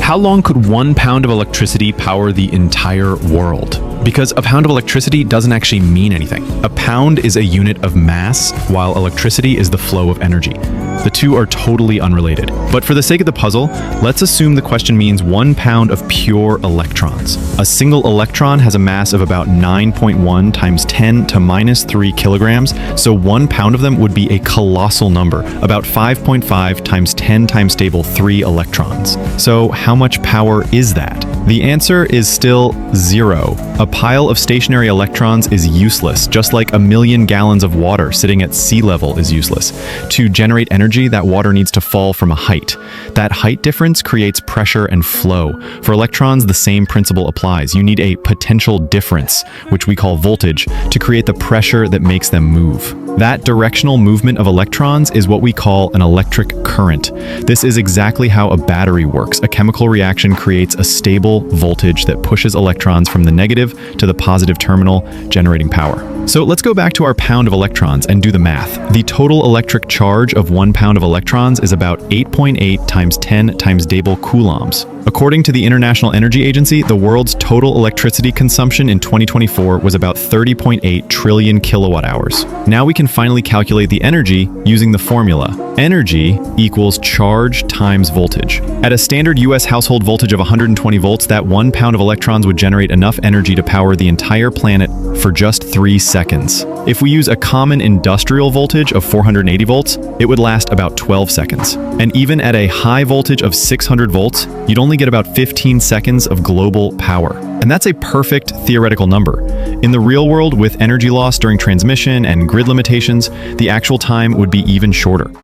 How long could 1 pound of electricity power the entire world? Because a pound of electricity doesn't actually mean anything. A pound is a unit of mass, while electricity is the flow of energy. The two are totally unrelated. But for the sake of the puzzle, let's assume the question means 1 pound of pure electrons. A single electron has a mass of about 9.1 times 10 to minus 3 kilograms, so 1 pound of them would be a colossal number, about 5.5 times 10 times stable 3 electrons. So how much power is that? The answer is still 0. A pile of stationary electrons is useless, just like a million gallons of water sitting at sea level is useless. To generate energy, that water needs to fall from a height. That height difference creates pressure and flow. For electrons, the same principle applies. You need a potential difference, which we call voltage, to create the pressure that makes them move. That directional movement of electrons is what we call an electric current. This is exactly how a battery works. A chemical reaction creates a stable voltage that pushes electrons from the negative to the positive terminal, generating power. So let's go back to our pound of electrons and do the math. The total electric charge of 1 pound of electrons is about 8.8 times 10 times stable coulombs. According to the International Energy Agency, the world's total electricity consumption in 2024 was about 30.8 trillion kilowatt hours. Now we can finally calculate the energy using the formula. Energy equals charge times voltage. At a standard US household voltage of 120 volts, that 1 pound of electrons would generate enough energy to power the entire planet for just 3 seconds. If we use a common industrial voltage of 480 volts, it would last about 12 seconds. And even at a high voltage of 600 volts, you'd only get about 15 seconds of global power. And that's a perfect theoretical number. In the real world, with energy loss during transmission and grid limitations, the actual time would be even shorter.